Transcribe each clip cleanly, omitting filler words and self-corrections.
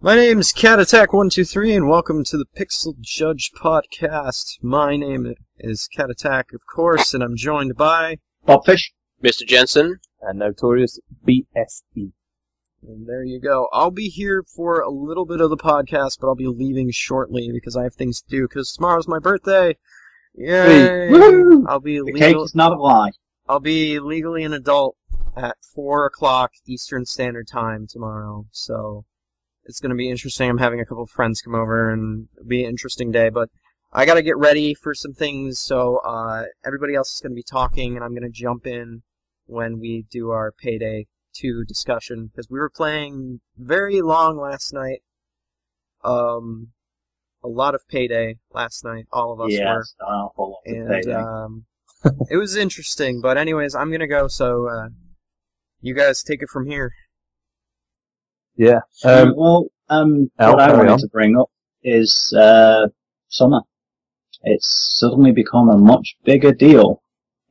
My name's Cat Attack 123 and welcome to the Pixel Judge Podcast. My name is Cat Attack, of course, and I'm joined by Bobfish, Mr. Jensen, and Notorious BSE. And there you go. I'll be here for a little bit of the podcast, but I'll be leaving shortly because I have things to do, because tomorrow's my birthday. Yay! Woo! I'll be the cake is not a lie. I'll be legally an adult at 4 o'clock Eastern Standard Time tomorrow, so it's going to be interesting. I'm having a couple of friends come over, and it'll be an interesting day, but I got to get ready for some things, so everybody else is going to be talking, and I'm going to jump in when we do our Payday 2 discussion, because we were playing very long last night. A lot of Payday last night, all of us were. An awful lot of And Payday. it was interesting, but anyways, I'm going to go, so you guys take it from here. Yeah. What I wanted to bring up is summer. It's suddenly become a much bigger deal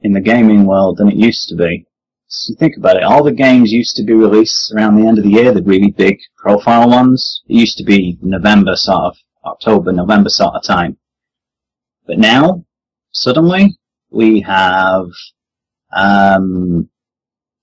in the gaming world than it used to be. So think about it. All the games used to be released around the end of the year, the really big profile ones. It used to be November, sort of October, November sort of time. But now, suddenly, we have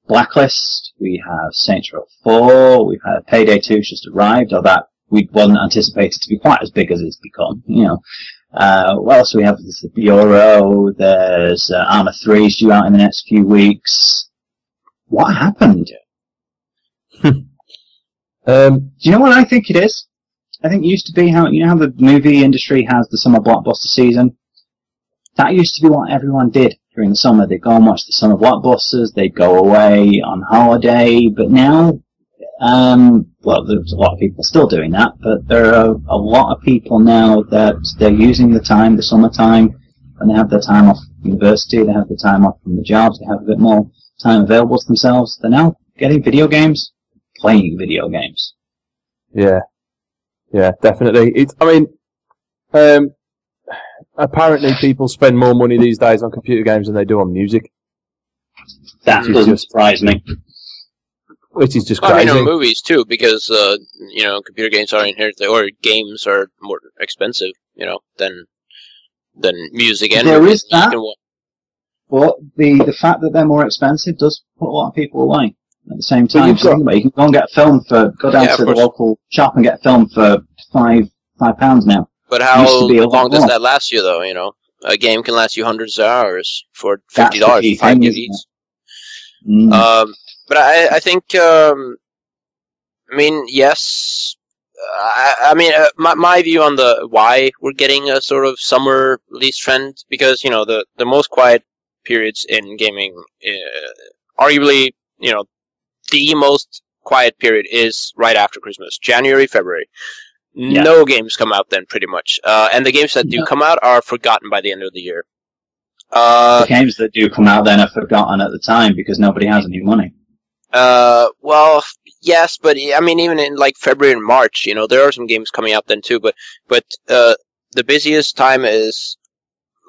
Blacklist, we have Saints Row 4, we've had Payday 2 just arrived, or that we wasn't anticipated to be quite as big as it's become, what else do we have? There's the Bureau, there's Arma 3's due out in the next few weeks. What happened? Do you know what I think it is? I think it used to be how the movie industry has the summer blockbuster season? That used to be what everyone did during the summer. They'd go and watch the summer blockbusters, they'd go away on holiday, but now, there's a lot of people still doing that, but there are a lot of people now that they're using the summertime, and they have their time off university, they have their time off from the jobs, they have a bit more time available to themselves. They're now getting video games, playing video games. Yeah, definitely. Apparently people spend more money these days on computer games than they do on music. That doesn't surprise me. Which is just crazy. I mean, on movies too, because computer games are inherently, or games are more expensive, than music and there movies. Is that. But the fact that they're more expensive does put a lot of people away. At the same time, you can go and get a film go down to the local shop and get a film for £5 now. But how long does that last you, though? A game can last you hundreds of hours for $50, 5 DVDs. But I think, yes. My view on why we're getting a sort of summer release trend, because the most quiet periods in gaming, arguably, the most quiet period is right after Christmas, January, February. Yeah. No games come out then, pretty much. And the games that do come out are forgotten by the end of the year. The games that do come out then are forgotten at the time because nobody has any money. Well, yes, but even in February and March, there are some games coming out then too. But the busiest time is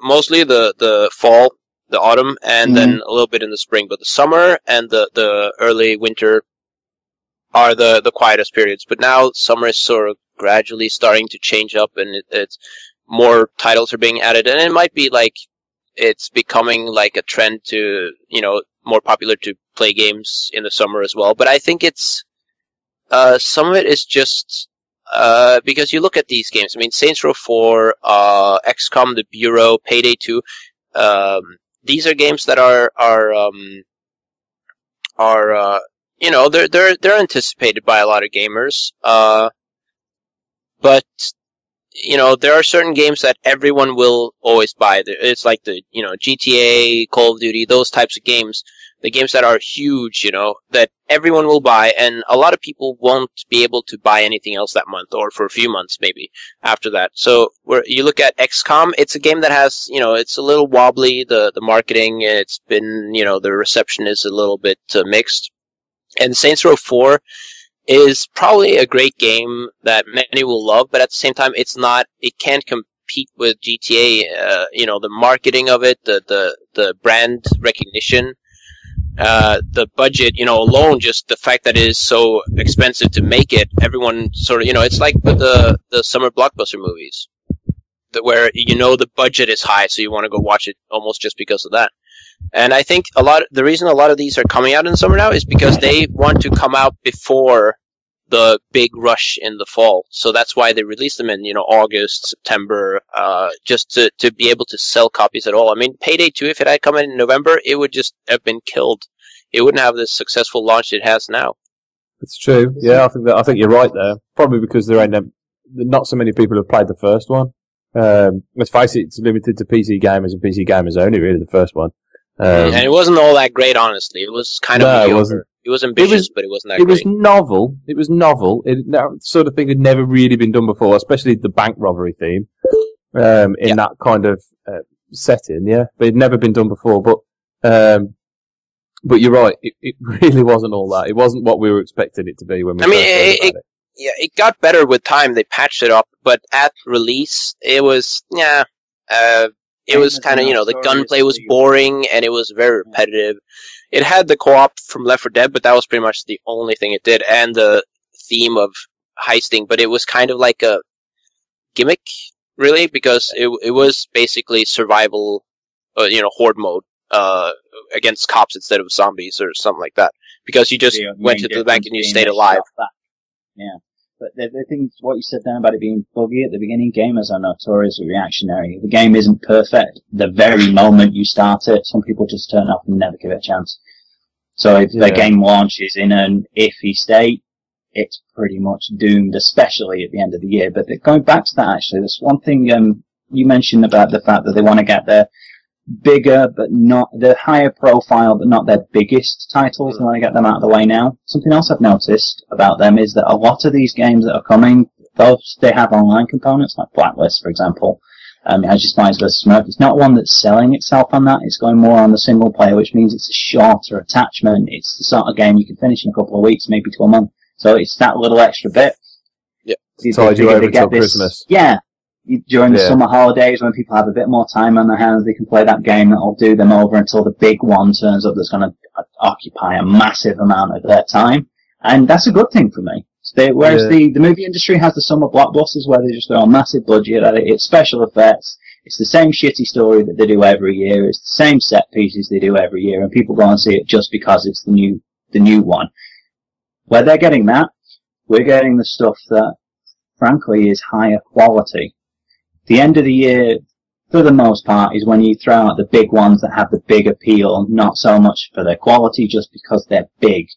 mostly the fall, the autumn, and then a little bit in the spring. But the summer and the early winter are the quietest periods. But now summer is sort of gradually starting to change up, and it's more titles are being added, and it might be it's becoming a trend to more popular to play games in the summer as well. But I think it's some of it is just because you look at these games. Saints Row 4, XCOM, The Bureau, Payday 2. These are games that are they're anticipated by a lot of gamers. But there are certain games that everyone will always buy. It's like the GTA, Call of Duty, those types of games. The games that are huge, that everyone will buy, and a lot of people won't be able to buy anything else that month, or for a few months maybe after that. So where you look at XCOM, it's a game that has, it's a little wobbly. The marketing, it's been, the reception is a little bit mixed. And Saints Row 4 is probably a great game that many will love, but at the same time, it can't compete with GTA. The marketing of it, the brand recognition, the budget, alone, just the fact that it is so expensive to make it, everyone sort of, it's like with the summer blockbuster movies, where the budget is high, so you want to go watch it almost just because of that. And I think the reason a lot of these are coming out in the summer now is because they want to come out before the big rush in the fall. So that's why they release them in, August, September, just to be able to sell copies at all. I mean, Payday 2, if it had come in November, it would just have been killed. It wouldn't have the successful launch it has now. It's true. Yeah, I think you're right there. Probably because there ain't not so many people have played the first one. Let's face it, it's limited to PC gamers and PC gamers only, really, the first one. And it wasn't all that great, honestly. It was kind of mediocre. It wasn't. It was ambitious, but it wasn't that great. It was novel. That sort of thing had never really been done before, especially the bank robbery theme, in that kind of setting, yeah. But it had never been done before. But you're right, it really wasn't all that. It wasn't what we were expecting it to be when we first heard about it. Yeah, it got better with time. They patched it up, but at release, it was, it was kind of, the gunplay was boring, and it was very repetitive. It had the co-op from Left 4 Dead, but that was pretty much the only thing it did, and the theme of heisting, but it was kind of like a gimmick, really, because it was basically survival, horde mode, against cops instead of zombies or something like that, because you just went to the bank and you stayed alive. Yeah. But the thing, what you said there about it being buggy at the beginning, gamers are notoriously reactionary. The game isn't perfect the very moment you start it. Some people just turn off and never give it a chance. So if the game launches in an iffy state, it's pretty much doomed, especially at the end of the year. But going back to that, actually, there's one thing you mentioned about the fact that they want to get their bigger, but not the higher profile, but not their biggest titles. They want to get them out of the way now. Something else I've noticed about them is that a lot of these games that are coming, those they have online components, like Blacklist, for example. It has your Spies vs. Smurf. It's not one that's selling itself on that. It's going more on the single player, which means it's a shorter attachment. It's the sort of game you can finish in a couple of weeks, maybe to a month. So it's that little extra bit. Yeah. Tied you over until Christmas. Yeah. During the summer holidays, when people have a bit more time on their hands, they can play that game that'll do them over until the big one turns up that's going to occupy a massive amount of their time. And that's a good thing for me. Whereas the movie industry has the summer blockbusters where they just throw a massive budget at it. It's special effects. It's the same shitty story that they do every year. It's the same set pieces they do every year. And people go and see it just because it's the new one. Where they're getting that, we're getting the stuff that, frankly, is higher quality. The end of the year, for the most part, is when you throw out the big ones that have the big appeal, not so much for their quality, just because they're big.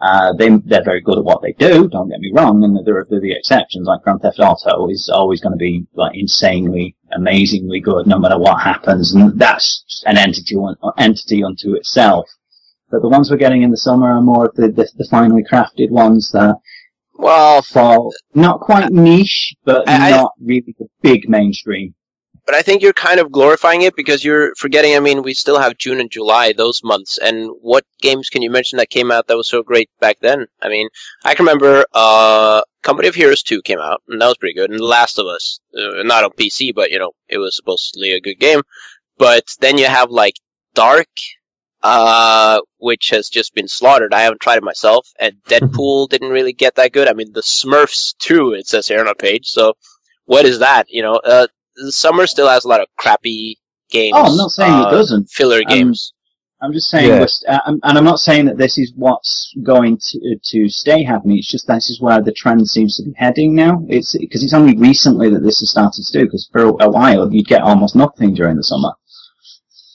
They're very good at what they do, don't get me wrong, and there are the exceptions, like Grand Theft Auto is always going to be like insanely, amazingly good no matter what happens, and that's an entity unto itself. But the ones we're getting in the summer are more of the finely crafted ones that fall not quite niche, but not really the big mainstream. But I think you're kind of glorifying it because you're forgetting, I mean, we still have June and July, those months, and what games can you mention that came out that was so great back then? I mean, I can remember Company of Heroes 2 came out, and that was pretty good, and The Last of Us, not on PC, but, it was supposedly a good game. But then you have, like, Dark, which has just been slaughtered. I haven't tried it myself, and Deadpool didn't really get that good. I mean, the Smurfs 2, it says here on our page, so what is that? The summer still has a lot of crappy games. Oh, I'm not saying it doesn't. Filler games. I'm just saying, and I'm not saying that this is what's going to stay happening. It's just this is where the trend seems to be heading now. It's because it's only recently that this has started to do. Because for a while you'd get almost nothing during the summer.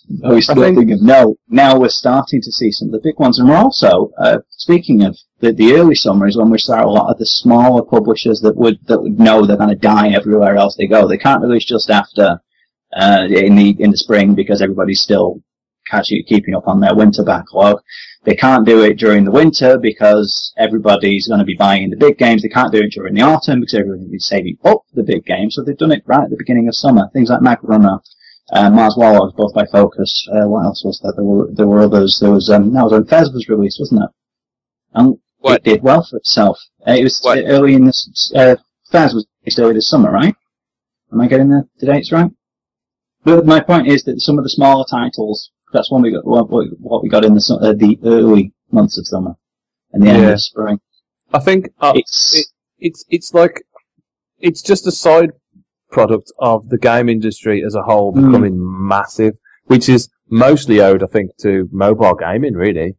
Now we're starting to see some of the big ones, and we're also speaking of the early summer is when we start a lot of the smaller publishers that would know they're going to die everywhere else they go. They can't release just after in the spring because everybody's still keeping up on their winter backlog. They can't do it during the winter because everybody's going to be buying the big games. They can't do it during the autumn because everybody's saving up for the big games. So they've done it right at the beginning of summer. Things like Mag Runner. Mars Warlords, both by Focus. What else was there? There were others. There was when Fez was released, wasn't it? And it did well for itself. It was early in this. Fez was released early this summer, right? Am I getting the dates right? But my point is that some of the smaller titles That's when we got what we got in the early months of summer and the end of spring. I think it's like it's just a side product of the game industry as a whole becoming massive, which is mostly owed, I think, to mobile gaming, really,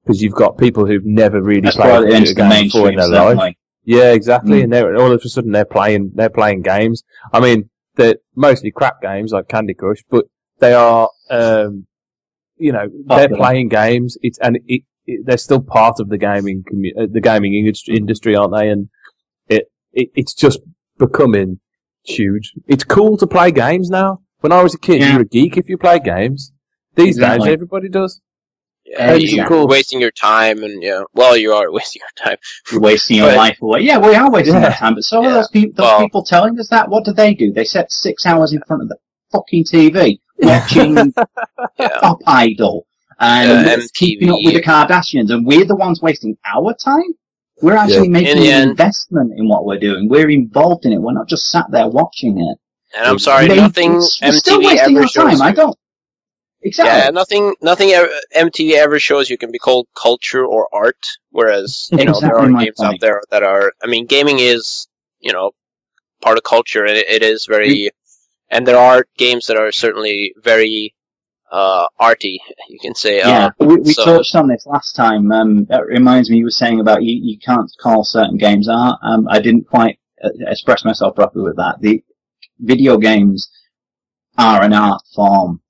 because you've got people who've never really played a video game before in their life. Yeah, exactly, and they're all of a sudden they're playing games. I mean, they're mostly crap games like Candy Crush, but they are, they're playing games. They're still part of the gaming industry, aren't they? And it's just becoming huge. It's cool to play games now. When I was a kid, you were a geek if you played games. These days, everybody does. Yeah, you're wasting your time, and you are wasting your time. You're wasting your life away. Yeah, we are wasting our time. But so are those people telling us that. What do? They sit 6 hours in front of the fucking TV watching Pop Idol and keeping up with the Kardashians, and we're the ones wasting our time. We're actually making an investment in what we're doing. We're involved in it. We're not just sat there watching it. And I'm sorry, nothing MTV ever shows. I don't. Exactly. Yeah, nothing MTV ever shows you can be called culture or art, whereas, there are games out there that are, gaming is, part of culture, and it is very, and there are games that are certainly very, arty, you can say. Yeah, we touched on this last time. That reminds me, you were saying about you can't call certain games art. I didn't quite express myself properly with that. The video games are an art form.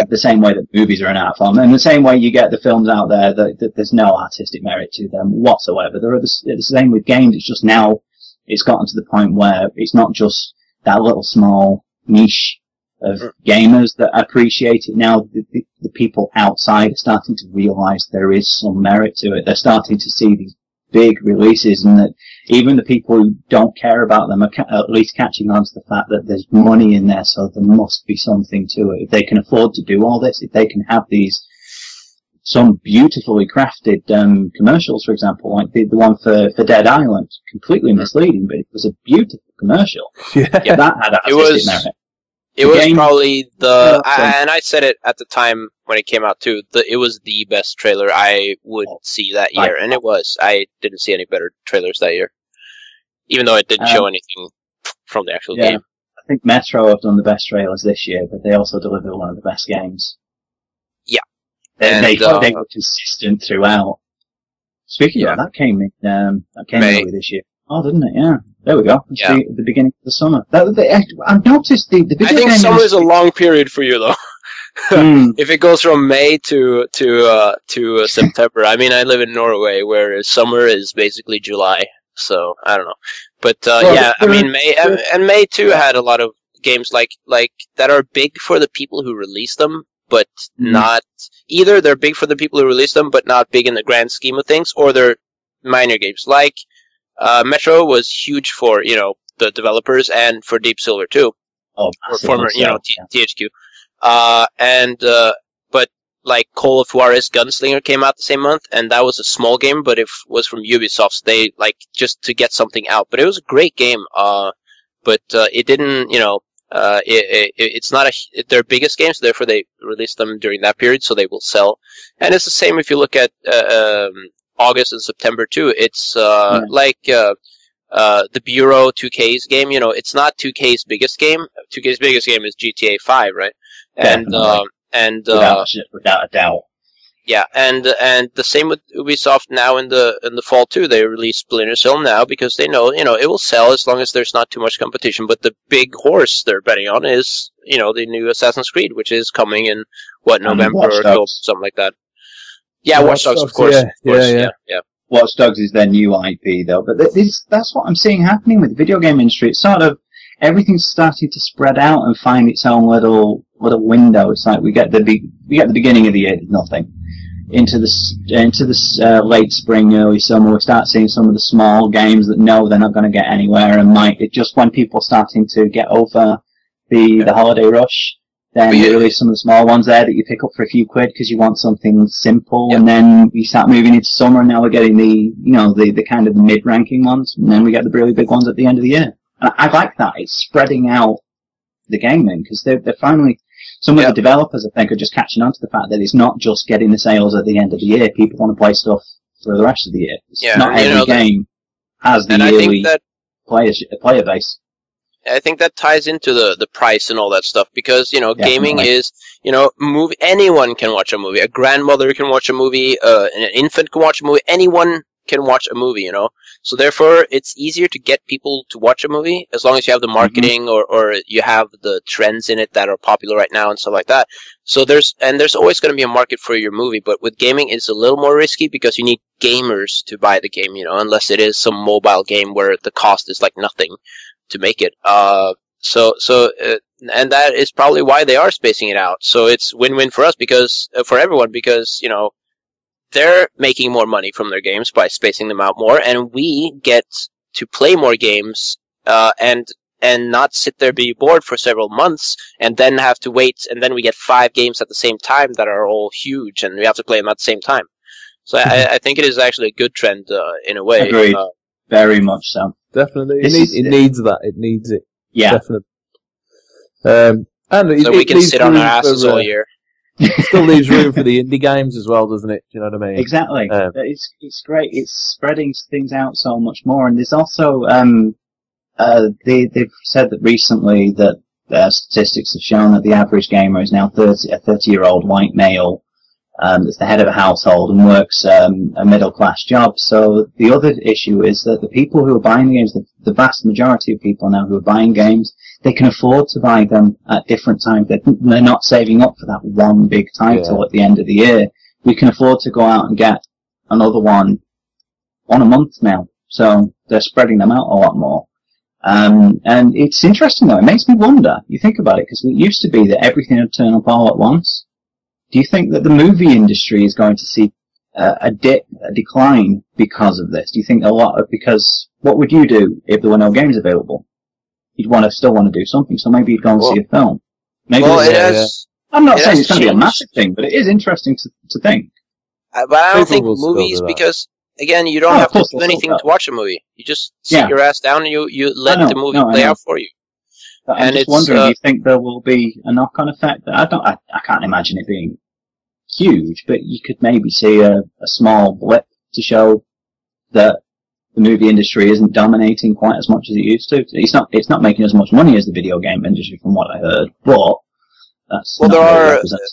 The same way that movies are an art form, and the same way you get the films out there that there's no artistic merit to them whatsoever. It's the same with games. It's just now it's gotten to the point where it's not just that little small niche of gamers that appreciate it. Now the people outside are starting to realise there is some merit to it. They're starting to see these big releases, and that even the people who don't care about them are at least catching on to the fact that there's money in there, so there must be something to it. If they can afford to do all this, if they can have some beautifully crafted commercials, for example, like the one for Dead Island, completely misleading, but it was a beautiful commercial. Yeah, that had artistic merit. It was probably and I said it at the time when it came out too, it was the best trailer I would see that year, and it was. I didn't see any better trailers that year, even though it didn't show anything from the actual game. I think Metro have done the best trailers this year, but they also delivered one of the best games. Yeah. They were consistent throughout. Speaking of that, came early this year. Oh, didn't it? Yeah. There we go. It's the beginning of the summer. I've noticed the video I think summer is a long period for you, though. If it goes from May to September. I mean, I live in Norway, where summer is basically July. So I don't know, but May too had a lot of games like that are big for the people who release them, but not either. They're big for the people who release them, but not big in the grand scheme of things, or they're minor games like. Metro was huge for, the developers and for Deep Silver too. Oh, former, THQ. But like Call of Juarez Gunslinger came out the same month, and that was a small game, but it was from Ubisoft. So they just to get something out, but it was a great game. But it didn't, it's not their biggest games, therefore they released them during that period, so they will sell. And it's the same if you look at August and September too. It's the Bureau 2K's game. It's not 2K's biggest game. 2K's biggest game is GTA 5, right? Without a doubt. Yeah, and the same with Ubisoft now in the fall too. They release Splinter Cell now because they know it will sell as long as there's not too much competition. But the big horse they're betting on is the new Assassin's Creed, which is coming in November or October, something like that. Yeah, Watch Dogs, of course. Yeah. Watch Dogs is their new IP, though. But that's what I'm seeing happening with the video game industry. It's sort of everything's starting to spread out and find its own little window. It's like we get the beginning of the year, there's nothing. Into this late spring, early summer, we start seeing some of the small games that know they're not going to get anywhere, and just when people are starting to get over the holiday rush. Then you release some of the small ones there that you pick up for a few quid because you want something simple, and then you start moving into summer, and now we're getting the kind of the mid-ranking ones, and then we get the really big ones at the end of the year. And I like that. It's spreading out the gaming because they're finally, some of the developers, I think, are just catching on to the fact that it's not just getting the sales at the end of the year. People want to play stuff for the rest of the year. Not every game has the yearly player base. I think that ties into the price and all that stuff because, gaming is, anyone can watch a movie. A grandmother can watch a movie, an infant can watch a movie, anyone can watch a movie, So therefore, it's easier to get people to watch a movie as long as you have the marketing or you have the trends in it that are popular right now and stuff like that. So there's always going to be a market for your movie, but with gaming, it's a little more risky because you need gamers to buy the game, unless it is some mobile game where the cost is like nothing to make it. And that is probably why they are spacing it out. So it's win-win for us for everyone because, they're making more money from their games by spacing them out more, and we get to play more games, and not sit there, be bored for several months, and then have to wait, and then we get 5 games at the same time that are all huge, and we have to play them at the same time. So I think it is actually a good trend, in a way. Agreed. Very much so. Definitely. It needs that. It needs it. Yeah. Definitely. So we can sit on our asses all year. It still leaves room for the indie games as well, doesn't it? Do you know what I mean? Exactly. It's great. It's spreading things out so much more. And there's also, they've said that recently that statistics have shown that the average gamer is now a 30-year-old white male, that's the head of a household and works a middle-class job. So the other issue is that the people who are buying the games, the vast majority of people now who are buying games, they can afford to buy them at different times. They're not saving up for that one big title at the end of the year. We can afford to go out and get another one a month now. So they're spreading them out a lot more. And it's interesting though. It makes me wonder. You think about it, because it used to be that everything would turn up all at once. Do you think that the movie industry is going to see a decline because of this? Do you think because what would you do if there were no games available? You'd still want to do something, so maybe you'd go and see a film. Maybe I'm not saying it's going to be a massive thing, but it is interesting to think. But I don't think movies, because again, you don't have to do anything to watch a movie. You just sit your ass down and you let the movie play out for you. But I'm just wondering, do you think there will be a knock-on effect? I can't imagine it being huge, but you could maybe see a small blip to show that the movie industry isn't dominating quite as much as it used to. It's not making as much money as the video game industry, from what I heard. But that's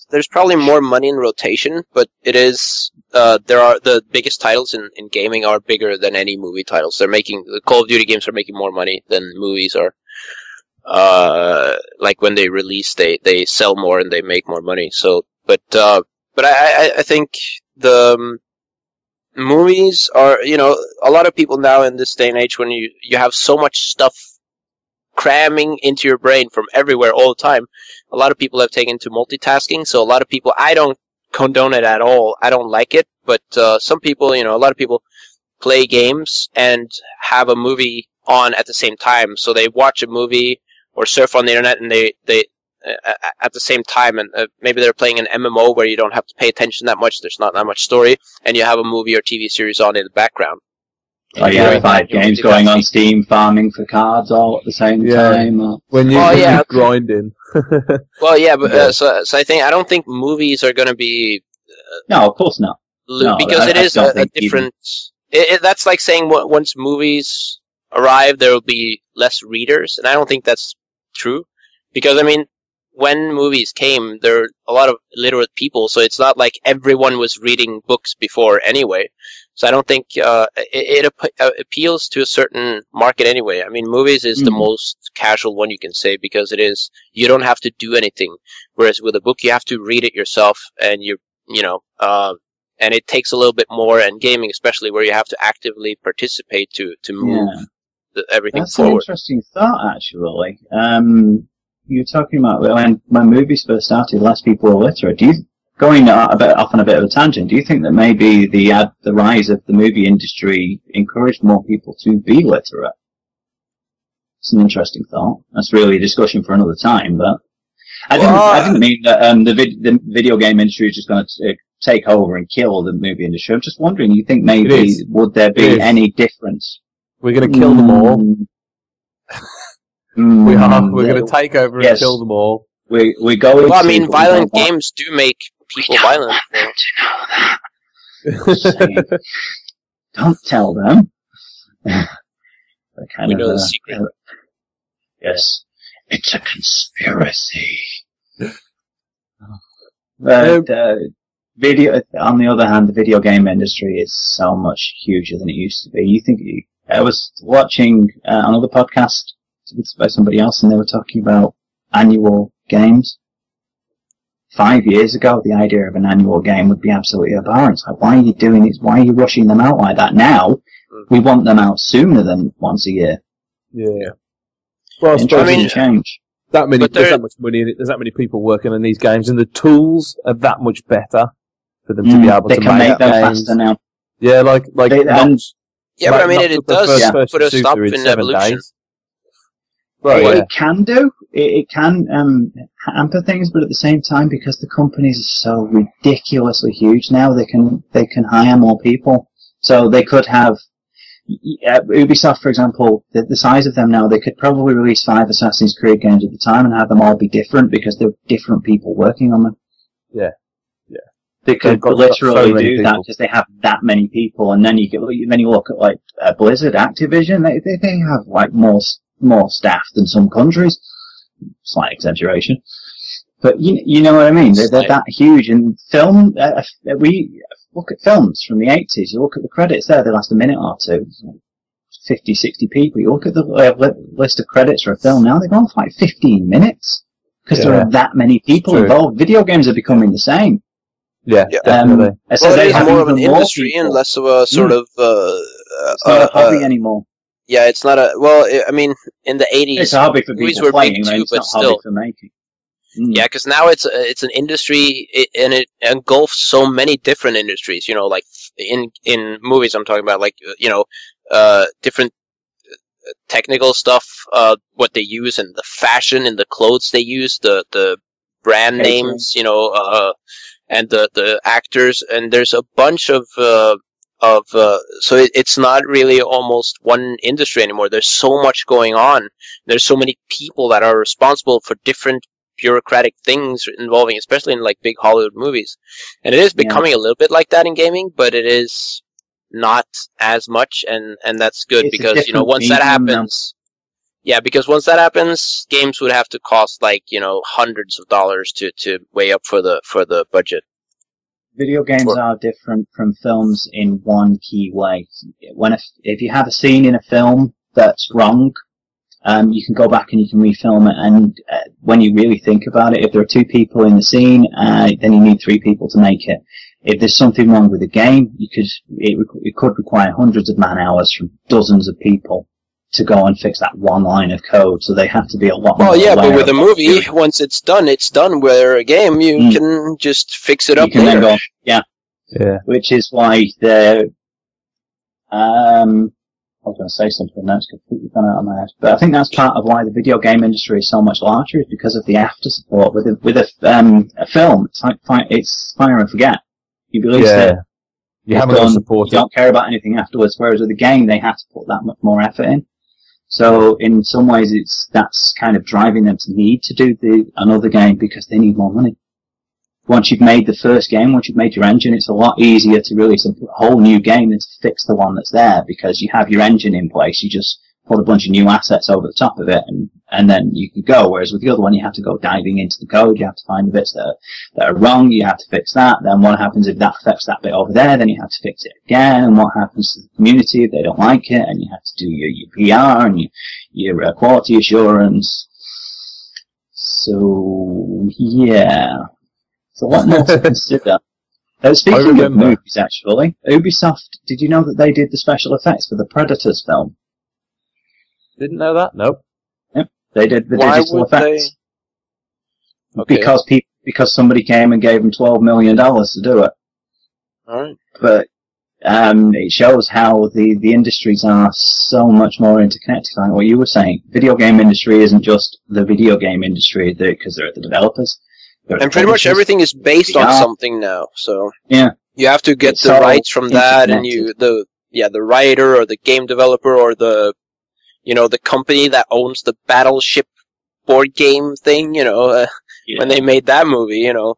there's probably more money in rotation, but it is the biggest titles in gaming are bigger than any movie titles. The Call of Duty games are making more money than movies are. Like when they release, they sell more and they make more money. So, but I think the movies are, a lot of people now in this day and age, when you have so much stuff cramming into your brain from everywhere all the time, a lot of people have taken to multitasking. So a lot of people, I don't condone it at all. I don't like it, but some people, a lot of people play games and have a movie on at the same time. So they watch a movie or surf on the internet and they at the same time, and maybe they're playing an MMO where you don't have to pay attention that much, there's not that much story, and you have a movie or TV series on in the background. Oh yeah, 5 games going on Steam, farming for cards all at the same time. When you're grinding. Well, yeah, but so I don't think movies are going to be. No, of course not. Because it is a different. That's like saying once movies arrive, there will be less readers, and I don't think that's true. Because when movies came, there were a lot of literate people, so it's not like everyone was reading books before anyway. So I don't think it appeals to a certain market anyway. Movies is the most casual one you can say, because you don't have to do anything. Whereas with a book, you have to read it yourself, and and it takes a little bit more, and gaming especially, where you have to actively participate to move everything forward. That's an interesting thought, actually. You're talking about when movies first started, less people were literate. Going off on a bit of a tangent, do you think that maybe the rise of the movie industry encouraged more people to be literate? It's an interesting thought. That's really a discussion for another time, but I didn't mean that the video game industry is just going to take over and kill the movie industry. I'm just wondering, you think maybe would there be any difference? We're going to kill them all. We're going to take over and kill them all. we go into... Well, I mean, violent games do make people violent. Don't tell them. We know the secret. Yes, it's a conspiracy. But video, on the other hand, the video game industry is so much huger than it used to be. I was watching another podcast by somebody else, and they were talking about annual games. 5 years ago, the idea of an annual game would be absolutely abhorrent. It's like, why are you doing this? Why are you rushing them out like that? Now, we want them out sooner than once a year. Yeah. Well, I mean, change. There's that much money in it. There's that many people working on these games, and the tools are that much better for them to be able to make them games faster now. Yeah, like yeah, but I mean, it does put a stop in evolution. Right, well, it can do. It can hamper things, but at the same time, because the companies are so ridiculously huge now, they can hire more people. So they could have Ubisoft, for example, the size of them now, they could probably release 5 Assassin's Creed games at the time and have them all be different because there are different people working on them. Yeah. They could literally do that because they have that many people, and then you look at like Blizzard, Activision, they have like more staff than some countries. Slight exaggeration, but you know what I mean. They're that huge. And film, we look at films from the 80s. You look at the credits there; they last a minute or two. 50, 60 people. You look at the list of credits for a film now; they've gone for like 15 minutes because there are that many people involved. Video games are becoming the same. Yeah, definitely. So well, it is more of an industry and less of a sort of. It's not a hobby anymore. Yeah, it's not a. Well, I mean, in the 80s, it's a hobby for people playing, too, but it's not a hobby for making. Yeah, because now it's an industry, and it engulfs so many different industries. You know, like in movies, I'm talking about, like different technical stuff, what they use, and the fashion and the clothes they use, the brand names, and the actors, and there's a bunch of so it's not really almost one industry anymore. There's so much going on. There's so many people that are responsible for different bureaucratic things involving, especially in like big Hollywood movies. And it is becoming a little bit like that in gaming, but it is not as much, and that's good because once that happens. Yeah, because once that happens, games would have to cost like hundreds of dollars to weigh up for the budget. Video games are different from films in one key way. If you have a scene in a film that's wrong, you can go back and you can refilm it. And when you really think about it, if there are 2 people in the scene, then you need 3 people to make it. If there's something wrong with the game, it could require hundreds of man hours from dozens of people to go and fix that one line of code, so they have to be a lot more. Well, yeah, but with a movie, once it's done, it's done. Where a game, you can just fix it up later. Then go, yeah. Which is why I was going to say something now, it's completely gone out of my head. But I think that's part of why the video game industry is so much larger, is because of the after support. With a film, it's fire and forget. You release it. You haven't got support. You don't care about anything afterwards. Whereas with the game, they have to put that much more effort in. So in some ways, that's kind of driving them to need to do another game because they need more money. Once you've made the first game, once you've made your engine, it's a lot easier to release a whole new game than to fix the one that's there because you have your engine in place. You just put a bunch of new assets over the top of it and then you can go. Whereas with the other one, you have to go diving into the code. You have to find the bits that are wrong. You have to fix that. Then what happens if that affects that bit over there? Then you have to fix it again. And what happens to the community if they don't like it? And you have to do your PR and your quality assurance. So, yeah. It's a lot more to consider. Speaking of movies, actually, Ubisoft, did you know that they did the special effects for the Predators film? Didn't know that. Nope. Yep, they did the digital effects. Okay. Because somebody came and gave them $12 million to do it. All right. But it shows how the industries are so much more interconnected. Like what you were saying, video game industry isn't just the video game industry because they're the developers. And pretty much everything is based on something now. So you have to get the rights from that, and the writer or the game developer or the company that owns the Battleship board game thing, when they made that movie, you know.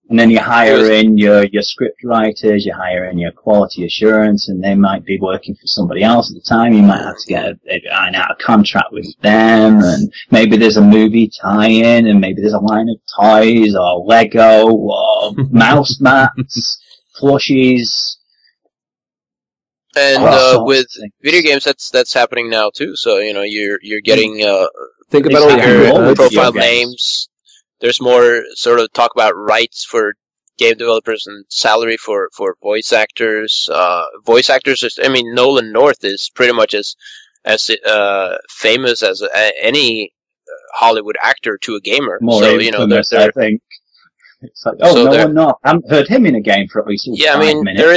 And then you hire in your script writers, you hire in your quality assurance, and they might be working for somebody else at the time. You might have to get iron out a contract with them, and maybe there's a movie tie-in, and maybe there's a line of toys, or Lego, or mouse mats, plushies. And with video games, that's happening now too. So you know, you're getting think about all your profile names. There's more sort of talk about rights for game developers and salary for voice actors. Voice actors, I mean, Nolan North is pretty much as famous as any Hollywood actor to a gamer. More so you know, I think. It's like, Nolan North. I haven't heard him in a game for at least 5 minutes. There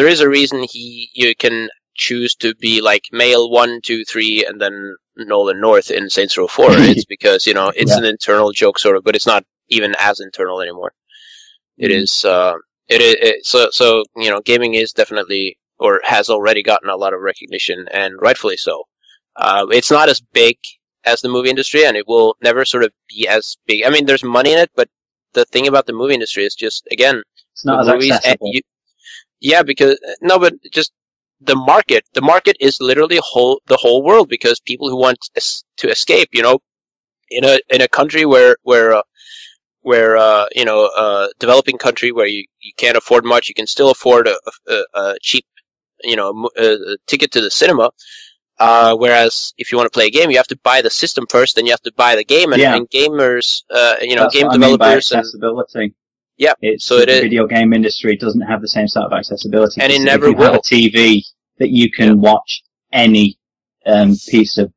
is a reason you can choose to be like male 1, 2, 3, and then Nolan North in Saints Row 4. It's because, you know, it's an internal joke sort of, but it's not even as internal anymore. It is, so, you know, gaming is definitely, or has already gotten a lot of recognition, and rightfully so. It's not as big as the movie industry, and it will never sort of be as big. I mean, there's money in it, but the thing about the movie industry is just, again, it's not as accessible. But just, the market is literally the whole world, because people who want to escape, you know, in a country where you know, developing country where you can't afford much, you can still afford a cheap, you know, a ticket to the cinema. Whereas if you want to play a game, you have to buy the system first, then you have to buy the game, and gamers, you know, that's game what developers, I mean by accessibility. Yeah, so the video game industry doesn't have the same sort of accessibility. And it never will. If you have a TV that you can watch any piece of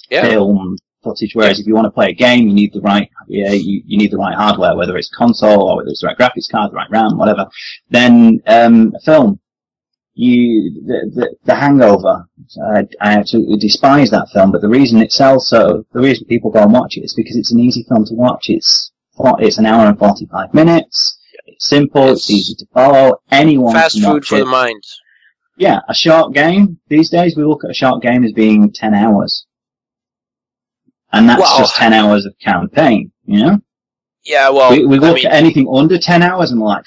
film footage, whereas if you want to play a game, you need the right you need the right hardware, whether it's console or whether it's the right graphics card, the right RAM, whatever. Then a film, the Hangover. I absolutely despise that film, but the reason it sells the reason people go and watch it is because it's an easy film to watch. It's an hour and 45 minutes. It's simple. It's easy to follow. Anyone fast can food watch for it. the mind. Yeah, a short game. These days, we look at a short game as being 10 hours, and that's just 10 hours of campaign. You know. Yeah. Well, we look at anything under 10 hours and we're like,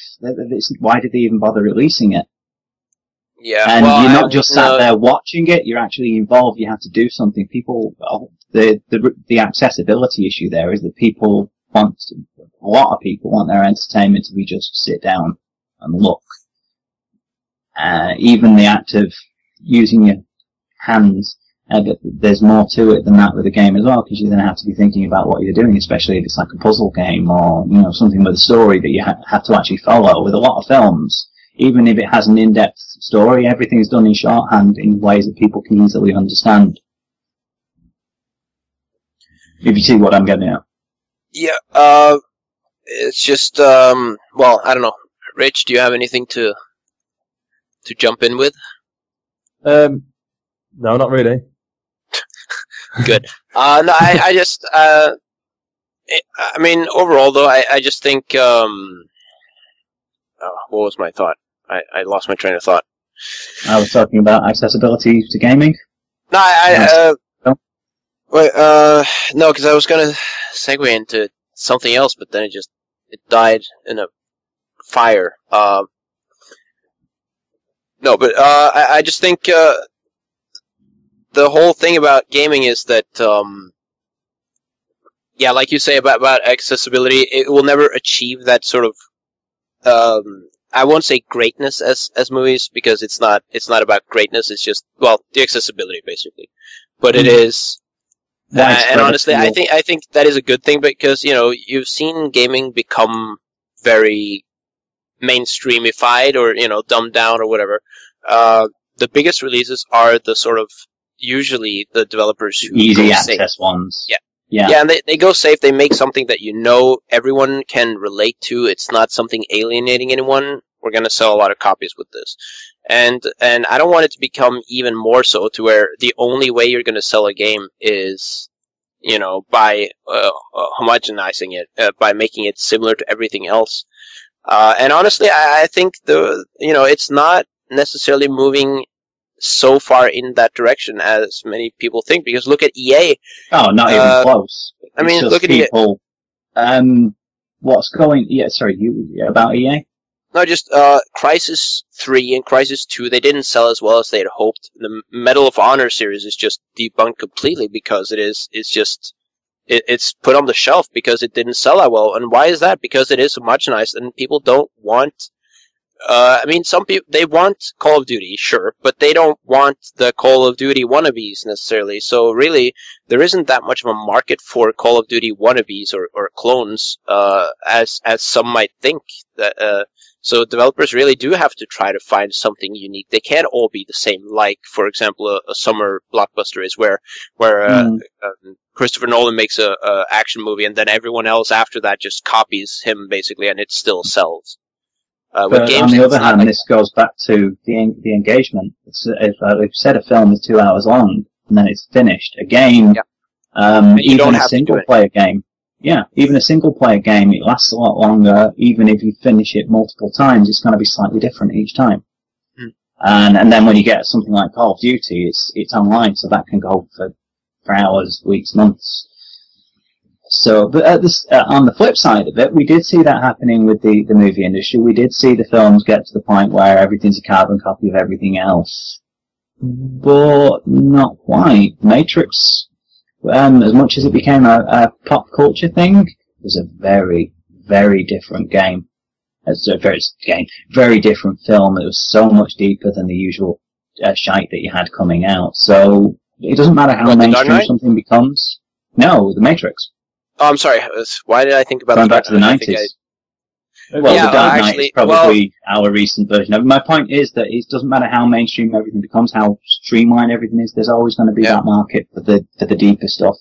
why did they even bother releasing it? Yeah. And you're not just sat there watching it. You're actually involved. You have to do something. People, the accessibility issue there is that a lot of people want their entertainment to be just sit down and look. Even the act of using your hands, there's more to it than that with a game as well, because you then have to be thinking about what you're doing, especially if it's like a puzzle game or, you know, something with a story that you have to actually follow. With a lot of films, even if it has an in-depth story, everything's done in shorthand in ways that people can easily understand. If you see what I'm getting at. Yeah, it's just, well, I don't know. Rich, do you have anything to jump in with? No, not really. Good. No, I just, I mean, overall though, I just think, what was my thought? I lost my train of thought. I was talking about accessibility to gaming. No, no, because I was gonna segue into something else, but then it died in a fire. No, but I just think the whole thing about gaming is that, yeah, like you say about accessibility, it will never achieve that sort of, I won't say greatness as movies, because it's not about greatness. It's just, well, the accessibility basically, but it is. And honestly, I think that is a good thing, because, you know, you've seen gaming become very mainstreamified, or, you know, dumbed down or whatever. The biggest releases are the sort of, usually the developers who easy access ones. Yeah, and they go safe. They make something that, you know, everyone can relate to. It's not something alienating anyone. We're going to sell a lot of copies with this. And I don't want it to become even more so to where the only way you're going to sell a game is, you know, by homogenizing it, by making it similar to everything else. And honestly, I think you know, it's not necessarily moving so far in that direction as many people think, because look at EA. Oh, not even close. I mean, look at people What's going? Yeah, sorry, about EA? No, just Crysis 3 and Crysis 2, they didn't sell as well as they had hoped. The Medal of Honor series is just debunked completely because it's put on the shelf because it didn't sell that well. And why is that? Because it is homogenized and people don't want... I mean, some people, they want Call of Duty, sure, but they don't want the Call of Duty wannabes necessarily. So really, there isn't that much of a market for Call of Duty wannabes or clones, as some might think. So developers really do have to try to find something unique. They can't all be the same. Like, for example, a summer blockbuster is where Christopher Nolan makes a action movie, and then everyone else after that just copies him basically, and it still sells. But on the other hand, this goes back to the engagement. If said a film is 2 hours long and then it's finished, a game, even a single player game, even a single player game, it lasts a lot longer. Even if you finish it multiple times, it's going to be slightly different each time. And then when you get something like Call of Duty, it's online, so that can go for hours, weeks, months. So, but on the flip side of it, we did see that happening with the movie industry. We did see the films get to the point where everything's a carbon copy of everything else. But not quite. Matrix, as much as it became a pop culture thing, was a very, very different game. It's a very different film. It was so much deeper than the usual shite that you had coming out. So, it doesn't matter how mainstream something becomes. No, The Matrix. Oh, I'm sorry. Why did I think about going back to the 90s? Well, yeah, The Dark Knight is probably our recent version of it. My point is that it doesn't matter how mainstream everything becomes, how streamlined everything is, there's always going to be that market for the deeper stuff.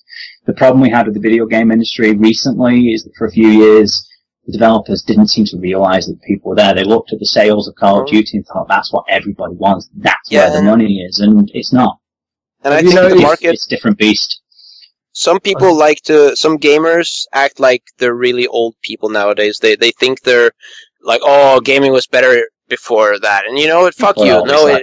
The problem we had with the video game industry recently is that for a few years, the developers didn't seem to realize that people were there. They looked at the sales of Call of Duty and thought, that's what everybody wants. That's where the money is, and it's not. And I think the market... It's a different beast. Some people some gamers act like they're really old people nowadays. They think they're like, oh, gaming was better before that. And you know what, fuck you. No,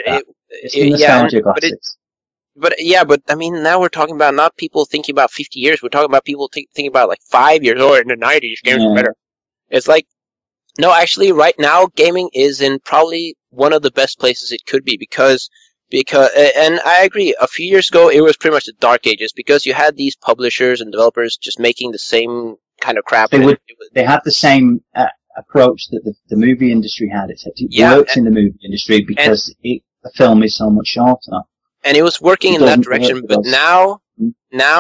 but I mean, now we're talking about not people thinking about 50 years. We're talking about people thinking about like 5 years. Oh, in the 90s, games were better. It's like, no, actually, right now, gaming is in probably one of the best places it could be because, and I agree, a few years ago, it was pretty much the dark ages because you had these publishers and developers just making the same kind of crap. They had the same approach that the movie industry had. It works in the movie industry because the film is so much shorter. And it was working in that direction, but now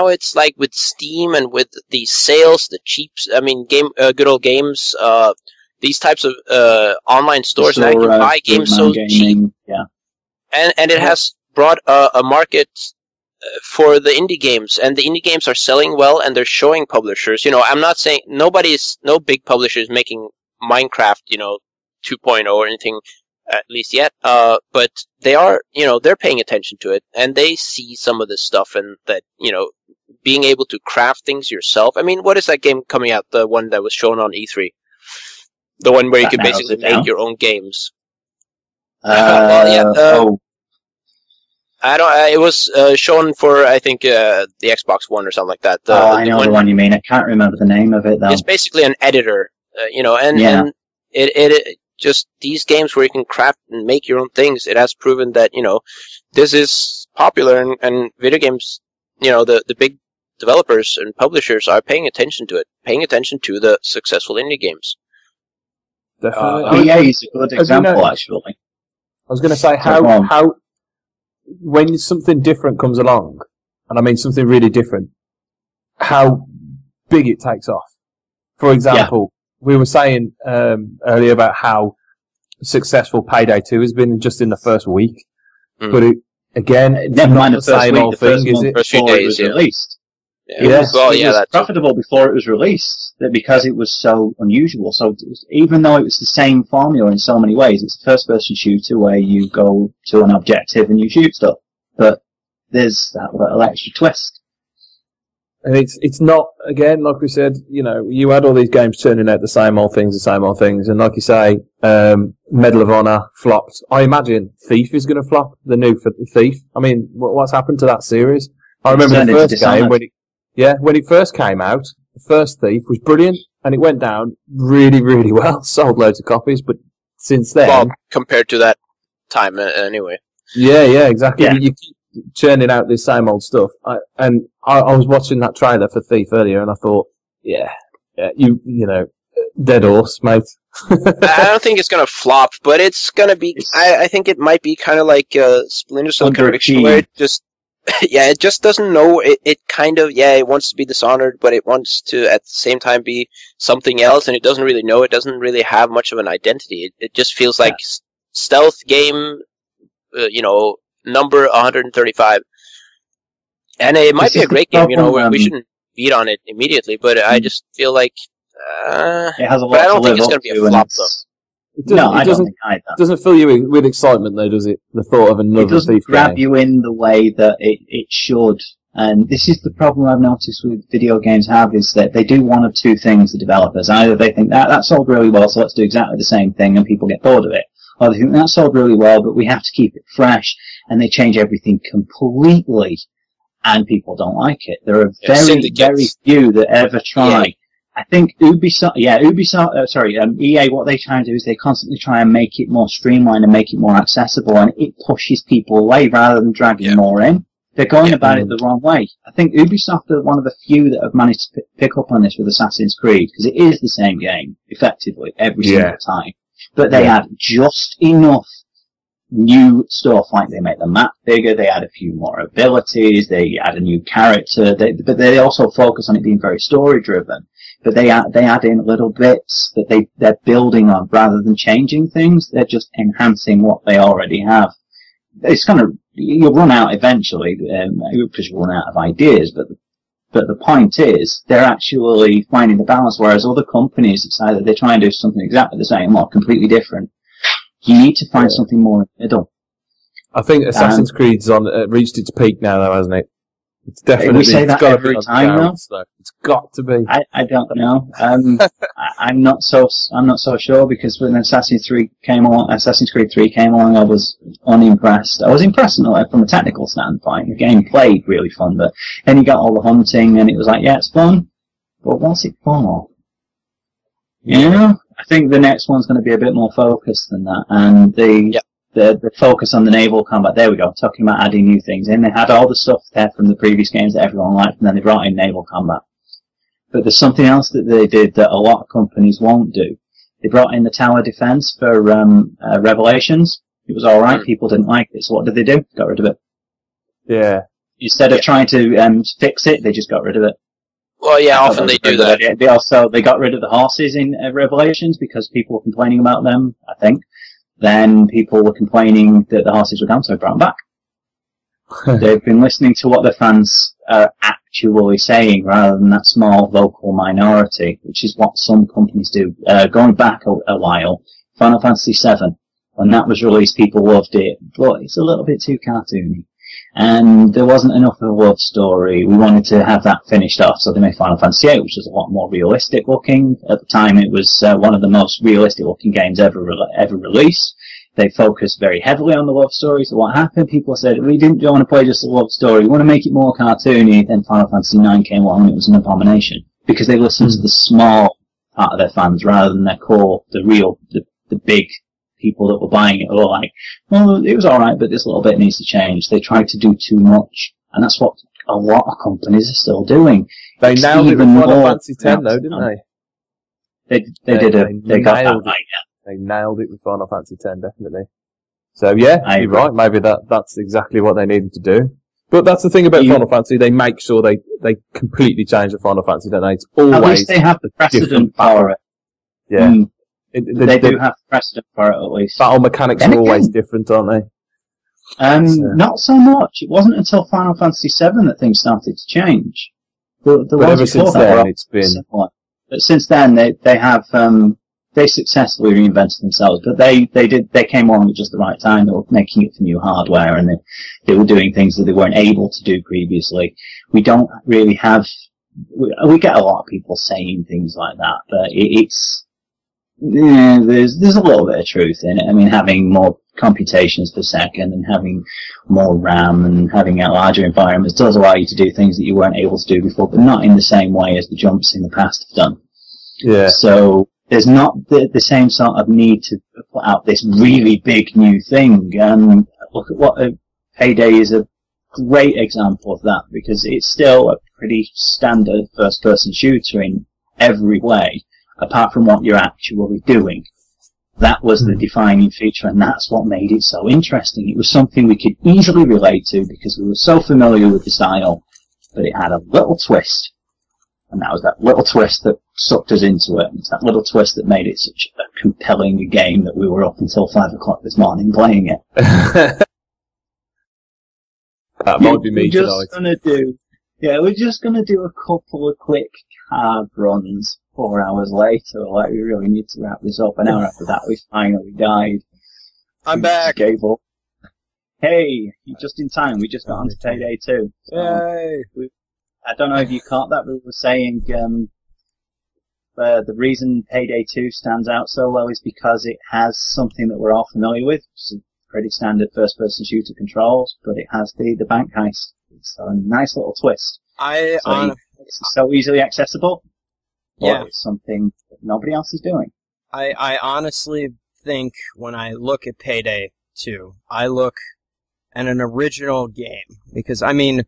it's like with Steam and with the sales, the cheaps, I mean, good old games, these types of online stores now you can buy games so cheap. Yeah. And it has brought a market for the indie games, and the indie games are selling well, and they're showing publishers. You know, I'm not saying no big publisher is making Minecraft, 2.0 or anything, at least yet. But they are, they're paying attention to it, and they see some of this stuff, and that, being able to craft things yourself. I mean, what is that game coming out? The one that was shown on E3, the one where you can basically make your own games. I don't. It was shown for I think the Xbox One or something like that. I know the one you mean. I can't remember the name of it though. It's basically an editor, and it just these games where you can craft and make your own things. It has proven that this is popular, and video games, the big developers and publishers are paying attention to it, paying attention to the successful indie games. Definitely. EA is a good example, actually. I was going to say how when something different comes along, and I mean something really different, how big it takes off. For example, we were saying earlier about how successful Payday 2 has been just in the first week, but never mind the same old thing, is it? Before it was released. It was profitable before it was released because it was so unusual. So even though it was the same formula in so many ways, it's a first-person shooter where you go to an objective and you shoot stuff. But there's that little extra twist. And it's not, again, like we said, you had all these games turning out the same old things. And like you say, Medal of Honor flopped. I imagine Thief is going to flop, the new Thief. I mean, what's happened to that series? I remember the first game when it first came out, the first Thief was brilliant, and it went down really, really well. Sold loads of copies, but since then, well, compared to that time anyway. Yeah, exactly. Yeah. You keep churning out this same old stuff. I was watching that trailer for Thief earlier, and I thought, yeah, you know, dead horse, mate. I don't think it's gonna flop, but it's gonna be. I think it might be kind of like Splinter Cell Conviction, where it just, yeah, it just doesn't know. It kind of, yeah, it wants to be Dishonored, but it wants to at the same time be something else, and it doesn't really know. It doesn't really have much of an identity. It just feels like stealth game, you know, number 135, and it might be a great game. You know, we shouldn't beat on it immediately, but I just feel like. It has a lot but I don't to think live it's up going to be a to, and flop, it's- though. No, I don't think either. Doesn't fill you with excitement, though, does it? The thought of It another doesn't Thief grab game. you in the way that it should. And this is the problem I've noticed with video games have, is that they do one of two things, the developers. Either they think that sold really well, so let's do exactly the same thing, and people get bored of it. Or they think that sold really well, but we have to keep it fresh, and they change everything completely, and people don't like it. There are very few that ever try. Yeah. I think EA, what they try and do is they constantly try and make it more streamlined and make it more accessible, and it pushes people away rather than dragging more in. They're going about it the wrong way. I think Ubisoft are one of the few that have managed to pick up on this with Assassin's Creed, because it is the same game, effectively, every single time. But they add just enough new stuff, like they make the map bigger, they add a few more abilities, they add a new character, but they also focus on it being very story-driven. But they add in little bits that they're building on rather than changing things. They're just enhancing what they already have. It's you'll run out eventually, because you'll run out of ideas, but the point is, they're actually finding the balance, whereas other companies, it's either they try and do something exactly the same or completely different. You need to find something more in the middle. I think Assassin's Creed's reached its peak now, though, hasn't it? It's definitely. We say that every time, though. So it's got to be. I don't know. I'm not so sure, because when Assassin's Creed 3 came along, I was unimpressed. I was impressed from a technical standpoint. The game played really fun, but then you got all the hunting, and it was like, yeah, it's fun, but what's it for? You know? I think the next one's going to be a bit more focused than that, and the focus on the naval combat. There we go. Talking about adding new things in. They had all the stuff there from the previous games that everyone liked, and then they brought in naval combat. But there's something else that they did that a lot of companies won't do. They brought in the tower defense for Revelations. It was all right. People didn't like it, so what did they do? Got rid of it. Yeah. Instead of trying to fix it, they just got rid of it. Well, yeah, often they do that. They got rid of the horses in Revelations because people were complaining about them, I think. Then people were complaining that the horses were gone, so they brought them back. They've been listening to what the fans are actually saying rather than that small vocal minority, which is what some companies do. Going back a while, Final Fantasy VII, when that was released, people loved it, but it's a little bit too cartoony. And there wasn't enough of a love story. We wanted to have that finished off, so they made Final Fantasy VIII, which was a lot more realistic looking. At the time, it was one of the most realistic looking games ever released. They focused very heavily on the love story. So what happened? People said, we didn't want to play just a love story. We want to make it more cartoony. Then Final Fantasy IX came along, and it was an abomination because they listened to the small part of their fans rather than their core, the big people that were buying it were like, well, it was alright, but this little bit needs to change. They tried to do too much, and that's what a lot of companies are still doing. They nailed it with Final Fantasy X, though, didn't they? They got that right, yeah. They nailed it with Final Fantasy X, definitely. So yeah, you're right. Maybe that's exactly what they needed to do. But that's the thing about Final Fantasy. They make sure they completely change the Final Fantasy, don't they? It's always at least they have the precedent for it. Yeah. They do have precedent for it, at least. Battle mechanics are always different, aren't they? Not so much. It wasn't until Final Fantasy VII that things started to change. But ever since then, it's been similar. But since then, they have they successfully reinvented themselves. But they came along at just the right time. They were making it for new hardware, and they were doing things that they weren't able to do previously. We don't really have. We get a lot of people saying things like that, but Yeah, there's a little bit of truth in it. I mean, having more computations per second and having more RAM and having larger environments does allow you to do things that you weren't able to do before, but not in the same way as the jumps in the past have done. Yeah. So there's not the same sort of need to put out this really big new thing. Look at what Payday is a great example of that, because it's still a pretty standard first-person shooter in every way, apart from what you're actually doing. That was the defining feature, and that's what made it so interesting. It was something we could easily relate to because we were so familiar with the style, but it had a little twist. And that was that little twist that sucked us into it. It's that little twist that made it such a compelling game that we were up until 5 o'clock this morning playing it. That might be me tonight. We're just gonna do a couple of quick card runs 4 hours later. Like, we really need to wrap this up. An hour after that, we finally died. I'm back. Gave up. Hey, you're just in time. We just got onto Payday 2. Yay! I don't know if you caught that, but we were saying the reason Payday 2 stands out so well is because it has something that we're all familiar with. It's pretty standard first-person shooter controls, but it has the bank heist. It's a nice little twist. It's so easily accessible. Yeah. It's something that nobody else is doing. I honestly think when I look at Payday 2, I look at an original game. Because, I mean,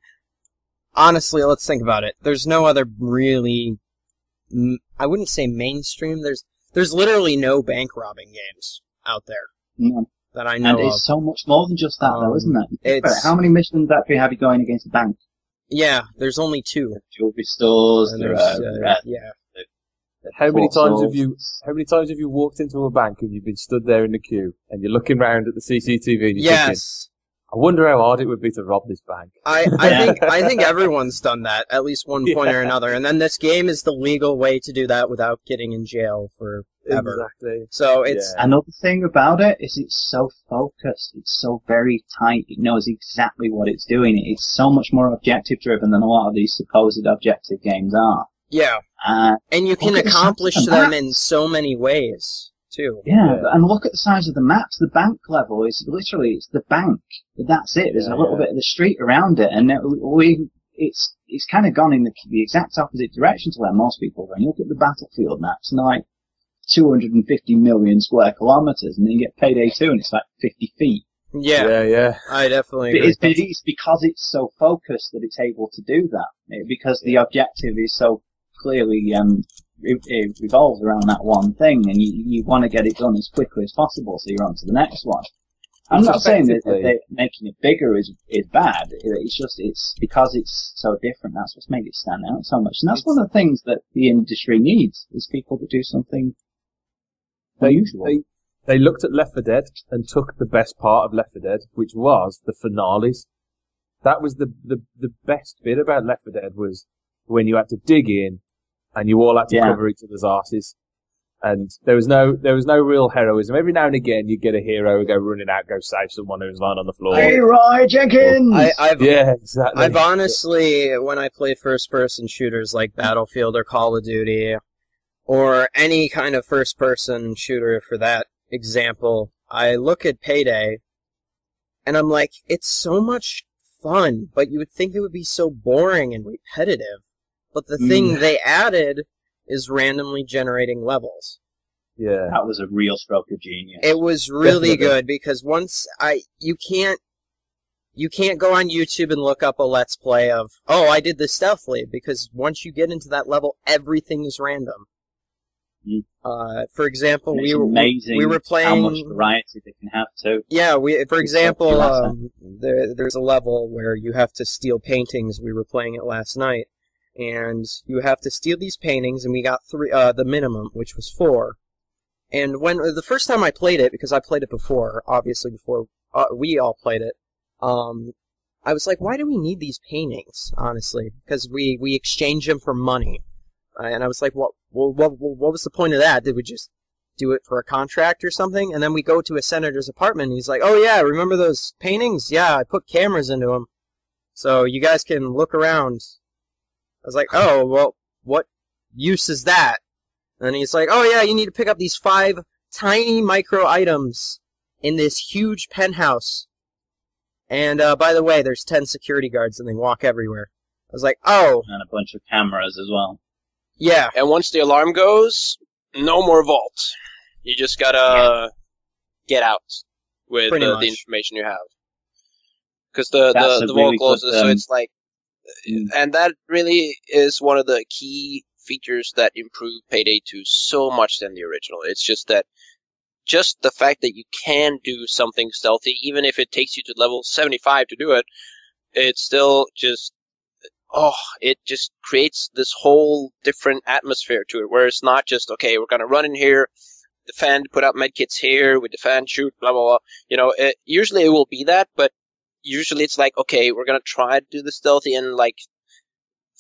honestly, let's think about it. There's no other really, I wouldn't say mainstream, there's literally no bank robbing games out there. No. That I know of. And it's so much more than just that, though, isn't it? How many missions actually have you going against a bank? Yeah, there's only 2. Jewelry stores, yeah. How many times have you walked into a bank and you've been stood there in the queue and you're looking round at the CCTV and you're thinking, I wonder how hard it would be to rob this bank. I think everyone's done that at least one point or another, and then this game is the legal way to do that without getting in jail forever. Exactly. So it's another thing about it is it's so focused. It's so very tight. It knows exactly what it's doing. It's so much more objective driven than a lot of these supposed objective games are. Yeah. And you can accomplish them in so many ways, too. Yeah, and look at the size of the maps. The bank level is literally, it's the bank. That's it. There's a little bit of the street around it, and it's kind of gone in the exact opposite direction to where most people are. And you look at the battlefield maps, and they're like 250 million square kilometers, and then you get Payday 2, and it's like 50 feet. Yeah. I definitely agree. It's because it's so focused that it's able to do that. Because the objective is so clearly it revolves around that one thing, and you want to get it done as quickly as possible, so you're on to the next one. I'm not saying that making it bigger is bad. It's because it's so different. That's what's made it stand out so much, and that's one of the things that the industry needs is people that do something unusual. They looked at Left 4 Dead and took the best part of Left 4 Dead, which was the finales. That was the best bit about Left 4 Dead, was when you had to dig in and you all had to cover each other's asses. And there was no real heroism. Every now and again you'd get a hero who go running out, go save someone who's lying on the floor. Hey, Roy Jenkins! Exactly. I've honestly, when I play first-person shooters like Battlefield or Call of Duty, or any kind of first-person shooter for that example, I look at Payday, and I'm like, it's so much fun, but you would think it would be so boring and repetitive. But the thing they added is randomly generating levels. Yeah. That was a real stroke of genius. It was really good, because you can't go on YouTube and look up a Let's Play of, I did this stealthily, because once you get into that level, everything is random. For example, we were playing how much variety they can have too. Yeah, for example, there's a level where you have to steal paintings. We were playing it last night, and you have to steal these paintings, and we got 3, the minimum, which was 4. And when the first time I played it, because I played it before, obviously before we all played it, I was like, why do we need these paintings? Honestly, because we exchange them for money. And I was like, what was the point of that? Did we just do it for a contract or something? And then we go to a senator's apartment, and he's like, oh yeah, remember those paintings? Yeah, I put cameras into them, so you guys can look around. I was like, oh, well, what use is that? And he's like, oh yeah, you need to pick up these 5 tiny micro items in this huge penthouse. And by the way, there's 10 security guards and they walk everywhere. I was like, oh. And a bunch of cameras as well. Yeah. And once the alarm goes, no more vault. You just gotta get out with the information you have. Because the vault closes, so it's like... And that really is one of the key features that improve Payday 2 so much than the original. It's just that just the fact that you can do something stealthy, even if it takes you to level 75 to do it, it's still just, it just creates this whole different atmosphere to it, where it's not just, okay, we're going to run in here, defend, put out medkits here, we defend, shoot, blah, blah, blah. You know, usually it will be that, but usually it's like, okay, we're going to try to do the stealthy, and like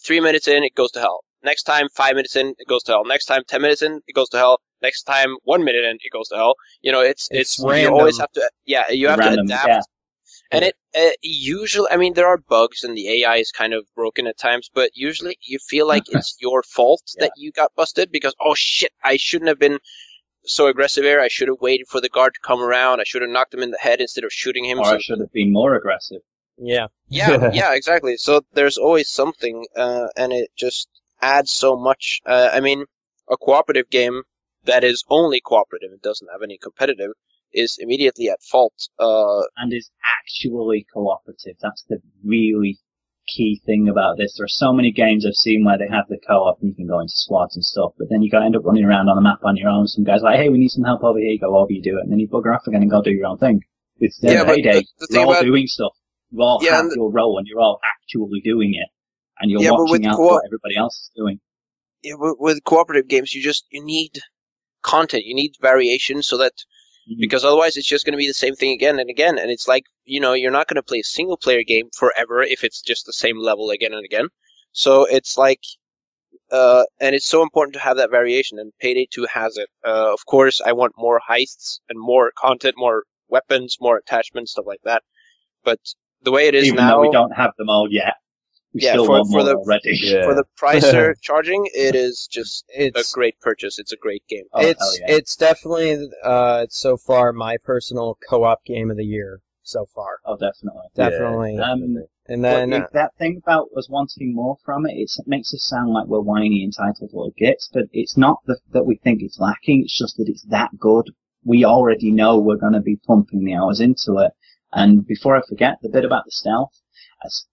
3 minutes in, it goes to hell. Next time, 5 minutes in, it goes to hell. Next time, 10 minutes in, it goes to hell. Next time, 1 minute in, it goes to hell. You know, it's random. You always have to, you have to adapt. Yeah. And it usually, I mean, there are bugs and the AI is kind of broken at times, but usually you feel like it's your fault that you got busted because, oh shit, I shouldn't have been so aggressive here. I should have waited for the guard to come around. I should have knocked him in the head instead of shooting him. Or I should have been more aggressive. Yeah. Yeah, exactly. So there's always something, and it just adds so much. I mean, a cooperative game that is only cooperative, it doesn't have any competitive, is immediately at fault. And is actually cooperative. That's the really key thing about this. There are so many games I've seen where they have the co-op and you can go into squads and stuff, but then you end up running around on the map on your own. Some guy's like, hey, we need some help over here. You go over, you do it, and then you bugger off again and go do your own thing. It's Payday. You're all doing stuff. You all have your role and you're all actually doing it. And you're watching out for what everybody else is doing. Yeah, with cooperative games, you need content. You need variation so that, because otherwise it's just going to be the same thing again and again. And it's like, you know, you're not going to play a single player game forever if it's just the same level again and again. So it's like, and it's so important to have that variation, and Payday 2 has it. Of course, I want more heists and more content, more weapons, more attachments, stuff like that. But the way it is even now, though we don't have them all yet, we still want more already. Yeah. For the price they're charging, it is just a great purchase. It's a great game. It's definitely so far my personal co-op game of the year so far. Oh, definitely. Definitely. And then that thing about us wanting more from it, it makes us sound like we're whiny entitled little gits, but it's not that we think it's lacking. It's just that it's that good. We already know we're going to be pumping the hours into it. And before I forget, the bit about the stealth, as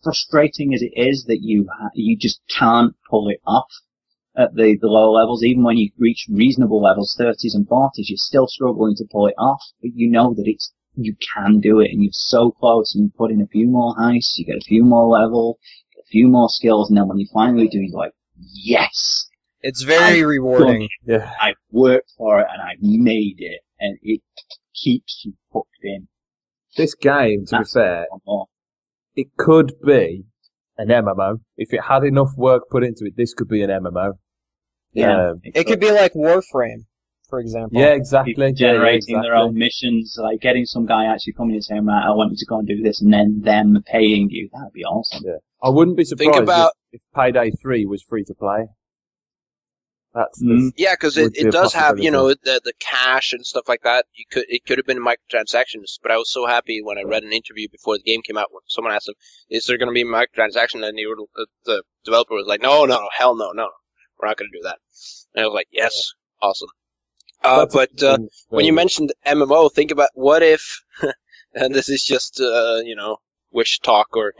frustrating as it is that you just can't pull it off at the lower levels, even when you reach reasonable levels, 30s and 40s, you're still struggling to pull it off, but you know that you can do it, and you're so close, and you put in a few more heists, you get a few more levels, a few more skills, and then when you finally do, you're like, yes! It's very rewarding. Yeah. I've worked for it, and I've made it, and it keeps you hooked in. This game, to be fair, it could be an MMO. If it had enough work put into it, this could be an MMO. Yeah. It could be like Warframe, for example. Yeah, exactly. Generating their own missions, like getting some guy actually coming and saying, right, I want you to go and do this, and then them paying you. That'd be awesome. Yeah. I wouldn't be surprised if Payday 3 was free to play. Because it does have, you know, the cash and stuff like that. It could have been microtransactions, but I was so happy when I read an interview before the game came out when someone asked him, "Is there going to be microtransaction?" And the developer was like, "No, hell no, we're not going to do that." And I was like, "Yes, awesome." But when you mentioned MMO, think about what if, and this is just wish talk or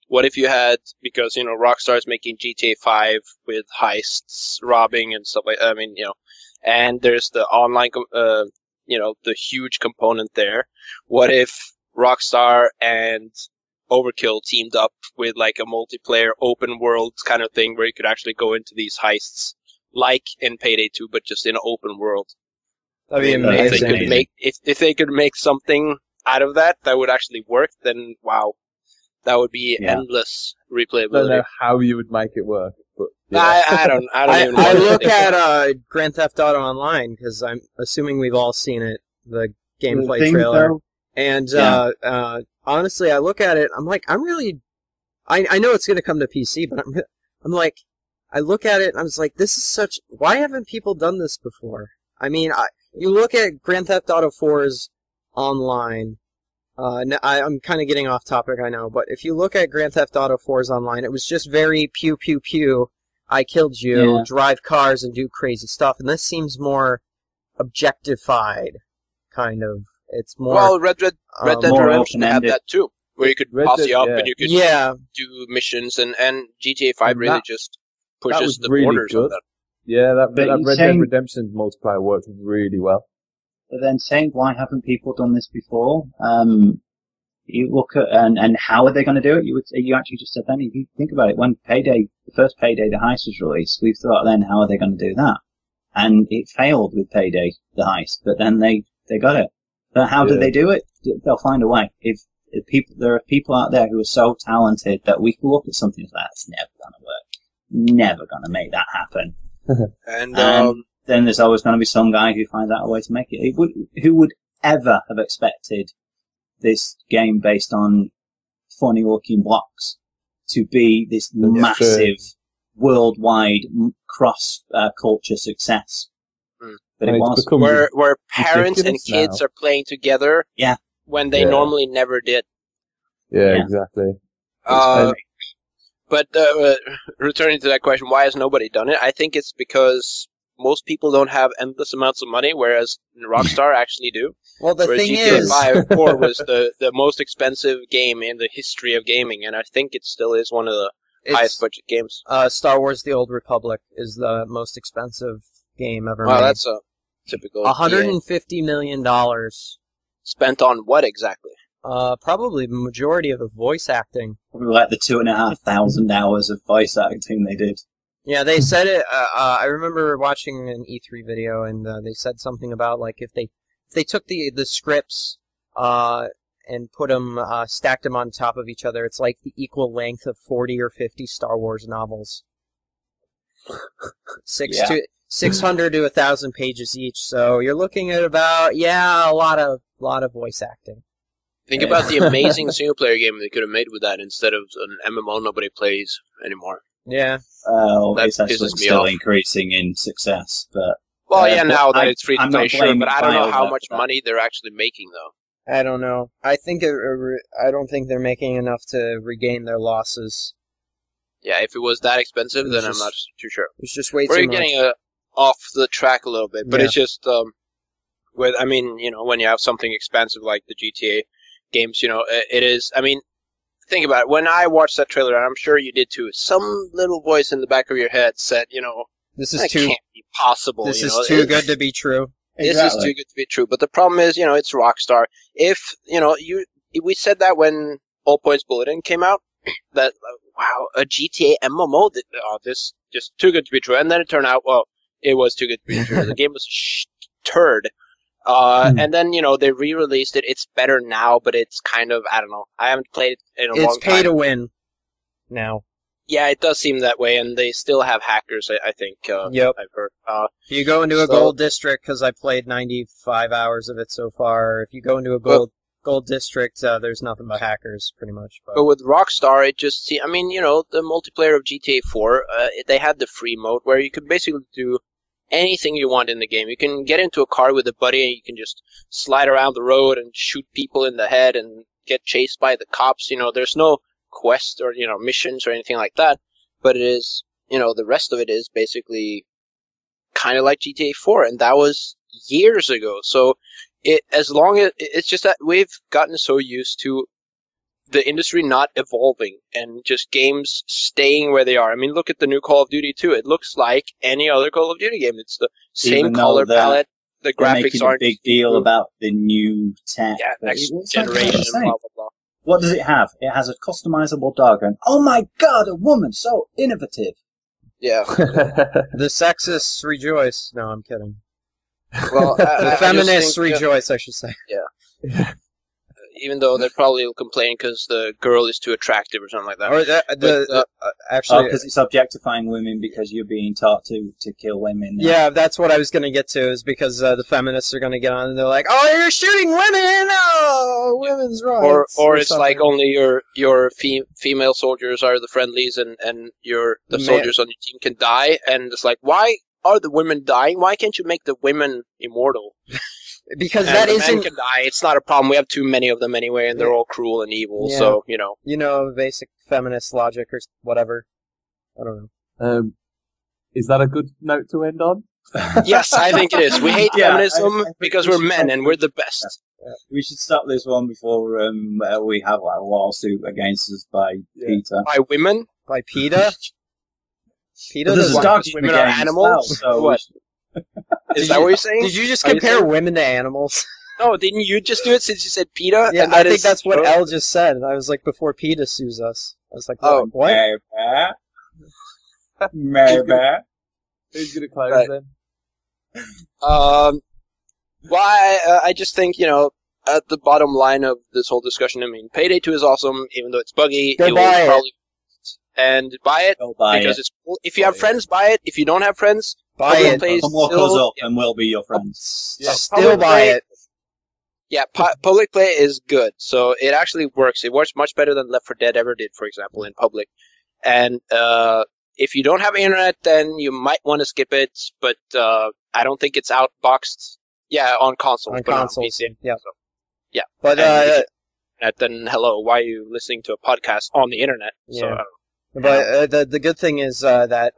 what if you had, because, Rockstar is making GTA 5 with heists, robbing, and stuff like that. I mean, and there's the online, the huge component there. What if Rockstar and Overkill teamed up with, like, a multiplayer open world kind of thing where you could actually go into these heists, like in Payday 2, but just in an open world? That'd be amazing. If they could make something out of that would actually work, then wow. That would be endless replayability. I don't know how you would make it work, but I don't even know. I look at Grand Theft Auto Online because I'm assuming we've all seen it, the gameplay trailer. And honestly, I look at it. I'm like, I know it's going to come to PC, but I'm like, I look at it and I was like, this is such... Why haven't people done this before? I mean, you look at Grand Theft Auto 4's online... I'm kind of getting off topic, I know, but if you look at Grand Theft Auto 4's online, it was just very pew pew pew, I killed you, drive cars and do crazy stuff, and this seems more objectified, kind of. It's more... Well, Red Dead Redemption had that too, where you could posse up and you could do missions, and GTA 5 really just pushes the really borders of that. Yeah, that Red Dead Redemption multiplayer worked really well. But then saying, why haven't people done this before? You look at, and how are they going to do it? You actually just said then, if you think about it, when the first Payday, the heist was released, we thought then, how are they going to do that? And it failed with Payday, the heist, but then they got it. But how did they do it? They'll find a way. If there are people out there who are so talented that we can look at something like that, it's never going to work. Never going to make that happen. And then there's always going to be some guy who finds out a way to make it. Who would ever have expected this game based on funny-looking blocks to be this massive, worldwide, cross-culture success? But it was. Where parents and kids are playing together when they normally never did. Yeah, exactly. But returning to that question, why has nobody done it? I think it's because most people don't have endless amounts of money, whereas Rockstar actually do. Well, the whereas thing GTA is... 5 4 was the most expensive game in the history of gaming, and I think it still is one of the highest budget games. Star Wars The Old Republic is the most expensive game ever made. Wow, that's a typical $150 million. Spent on what exactly? Probably the majority of the voice acting. Probably like the 2,500 hours of voice acting they did. Yeah, they said it. I remember watching an E3 video, and they said something about like if they took the scripts and put them stacked them on top of each other, it's like the equal length of 40 or 50 Star Wars novels. 600 to 1,000 pages each. So you're looking at about a lot of voice acting. Think about the amazing single-player game they could have made with that instead of an MMO nobody plays anymore. Yeah. It's actually still increasing in success, but... Well, now that it's free to play, sure, but I don't know how much money they're actually making, though. I don't know. I don't think they're making enough to regain their losses. Yeah, if it was that expensive, then I'm not too sure. It's just way too We're much. getting off the track a little bit, but it's just... when you have something expensive like the GTA games, it is... I mean, think about it. When I watched that trailer, and I'm sure you did too, some little voice in the back of your head said, this can't be possible. This is too good to be true. This is too good to be true. But the problem is, it's Rockstar. If, we said that when All Points Bulletin came out, that, wow, a GTA MMO, this just too good to be true. And then it turned out, well, it was too good to be true. The game was turd. And then, they re-released it. It's better now, but it's kind of, I don't know. I haven't played it in a long time. It's pay to win now. Yeah, it does seem that way, and they still have hackers, I think. Yep. I've heard. If you go into a gold district, because I played 95 hours of it so far, if you go into a gold district, there's nothing but hackers, pretty much. But with Rockstar, it just the multiplayer of GTA 4, they had the free mode, where you could basically do anything you want in the game. You can get into a car with a buddy, and you can just slide around the road and shoot people in the head and get chased by the cops. There's no quest or missions or anything like that, but it is the rest of it is basically kind of like GTA 4, and that was years ago. So it's just that we've gotten so used to the industry not evolving and just games staying where they are. I mean, look at the new Call of Duty 2. It looks like any other Call of Duty game. It's the same color palette. The graphics aren't a big deal about the new tech. Yeah, next generation, blah blah blah. What does it have? It has a customizable dog, and oh my god, a woman, so innovative. Yeah. The sexists rejoice. No, I'm kidding. Well, the feminists rejoice, I should say. Yeah. even though they probably will complain because the girl is too attractive or something like that. Or actually, because it's objectifying women because you're being taught to kill women. Yeah, that's what I was going to get to, is because the feminists are going to get on and they're like, "Oh, you're shooting women! Oh, women's rights!" Or it's something. like only your female soldiers are the friendlies, and the soldiers on your team can die, and it's like, why are the women dying? Why can't you make the women immortal? Because and that the isn't. men can die. It's not a problem. We have too many of them anyway, and they're all cruel and evil. Yeah. So Basic feminist logic or whatever. I don't know. Is that a good note to end on? Yes, I think it is. We hate feminism I think because we we're should men and we're the best. We should stop this one before we have like a lawsuit against us by Peter. By women? By PETA? PETA But there's doesn't- a dog in women the are game as animals? well, so What? Is that what you're saying? Did you just Are you compare saying- women to animals? No, didn't you just do it since you said PETA? Yeah, And I that think is- that's what Elle just said. I was like, before PETA sues us. I was like, Oh, what? Maybe. Who's going to close Right. then? I just think, at the bottom line of this whole discussion, I mean, Payday 2 is awesome, even though it's buggy. Go it buy will it. probably and buy it Go buy because it. it's cool. If you have friends, buy it. If you don't have friends, Buy Public it. Play is Come walk still- us up and we'll be your friends. Yeah. Still Public buy Play- it. Yeah, public play is good. So it actually works. It works much better than Left 4 Dead ever did, for example, in public. And if you don't have internet, then you might want to skip it. But I don't think it's outboxed. Yeah, on consoles. On but not consoles, PC. yeah. So, yeah. But, And if you- then hello, why are you listening to a podcast on the internet? So, Yeah. But the good thing is that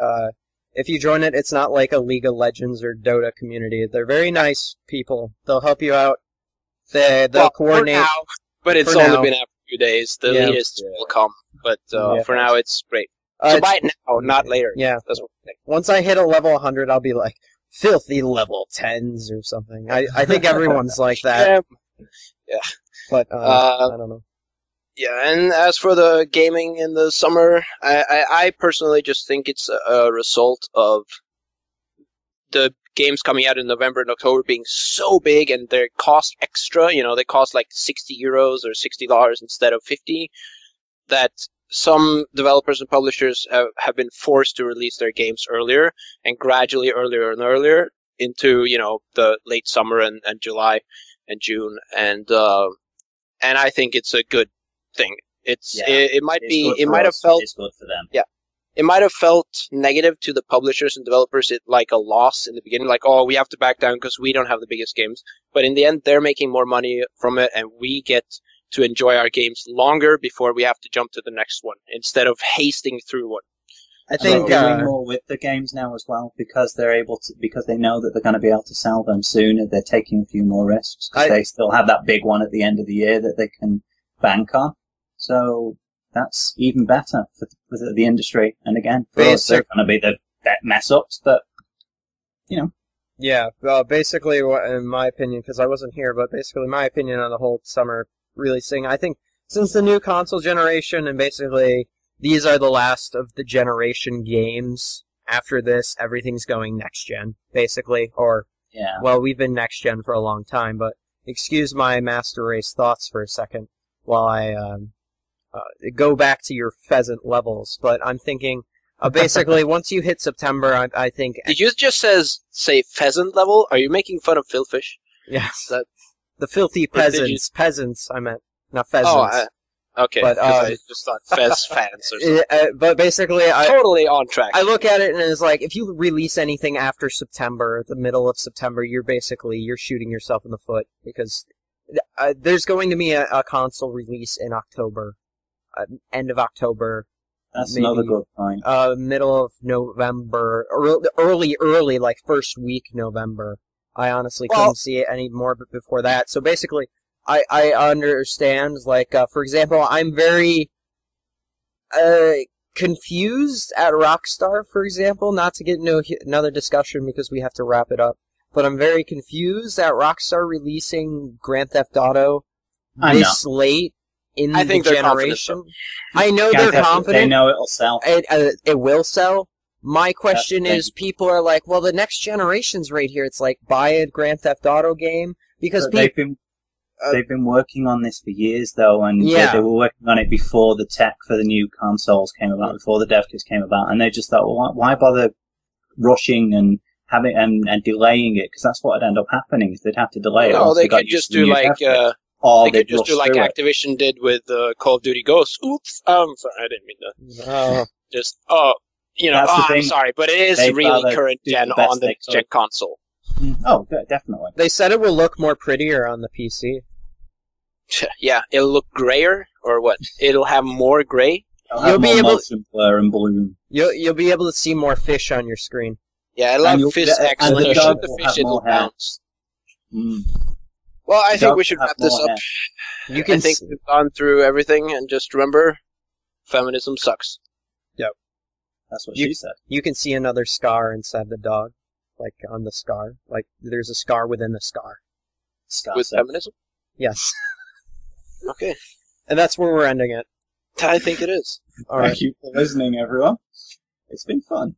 if you join it, it's not like a League of Legends or Dota community. They're very nice people. They'll help you out. They'll well, coordinate. For now, but it's For only now. been after a few days. The Yeah. elitists will come. But Yeah. for now, it's great. So buy it now, not later. Yeah. That's what I think. Once I hit a level 100, I'll be like, filthy level 10s or something. I think everyone's like that. But I don't know. Yeah, and as for the gaming in the summer, I personally just think it's a result of the games coming out in November and October being so big and they cost extra. They cost like €60 or $60 instead of 50. That some developers and publishers have been forced to release their games earlier and gradually earlier and earlier into the late summer and July and June, and I think it's a good thing. It might have felt It's good for them. Yeah. It might have felt negative to the publishers and developers, like a loss in the beginning, like, oh, we have to back down because we don't have the biggest games. But in the end, they're making more money from it, and we get to enjoy our games longer before we have to jump to the next one, instead of hasting through one. I think They're doing more with the games now as well because because they know that they're going to be able to sell them sooner. They're taking a few more risks because they still have that big one at the end of the year that they can bank on. So that's even better for the industry. And again, for us, they're going to be the mess ups that, Yeah, well, basically, in my opinion, because I wasn't here, but basically my opinion on the whole summer releasing, I think since the new console generation, and basically these are the last of the generation games. After this, everything's going next gen, basically. Well, we've been next gen for a long time, but excuse my Master Race thoughts for a second while I go back to your pheasant levels. But I'm thinking, basically, once you hit September, I think... Did you just say pheasant level? Are you making fun of Philfish? Yes. That- The filthy Or did you- peasants. Peasants, I meant. Not pheasants. Okay. But, 'cause I just thought Fez fans or something. But basically, Totally on track. I look at it and it's like, if you release anything after September, the middle of September, you're shooting yourself in the foot, because there's going to be a console release in October, end of October. that's Maybe. another good point. Middle of November, early, like first week November. I honestly couldn't see it any more before that. So basically, I understand, like, for example, I'm very confused at Rockstar, for example, not to get into another discussion because we have to wrap it up, but I'm very confused at Rockstar releasing Grand Theft Auto this late in I think the they're confident, generation. I know they're confident. They know it'll sell. It will sell. My question That's the is, people are like, well, the next generation's right here. It's like, buy a Grand Theft Auto game, because But they've been they've been working on this for years, though, and Yeah. they were working on it before the tech for the new consoles came about, before the dev kits came about, and they just thought, well, why bother rushing and having and delaying it? Because that's what would end up happening. Is they'd have to delay it. No, once they got could used just to the do new like dev kits. Or they could they'd just rush do like through it. Activision did with Call of Duty Ghosts. Oops, sorry, I didn't mean to. Oh, Just That's the I'm thing. sorry, but it is They'd really rather current do gen the best on the they next gen could. console. Oh, definitely. they said it will look more prettier on the PC. Yeah, it'll look grayer or what? It'll have more gray. They'll You'll have be more able- motion blur and bloom. You'll be able to see more fish on your screen. Yeah, it'll And have you'll- fish and X. When the you dog shoot the will fish, have it'll more hair. bounce. Mm. Well, I The think dog we should will have wrap this more up. You I can think we've gone through everything, and just remember, feminism sucks. That's what You- she said. you can see another scar inside the dog, like on the scar. Like there's a scar within the scar. Scott With said. feminism? Yes, Okay. and that's where we're ending it. I think it is. All right. Thank you for listening, everyone. It's been fun.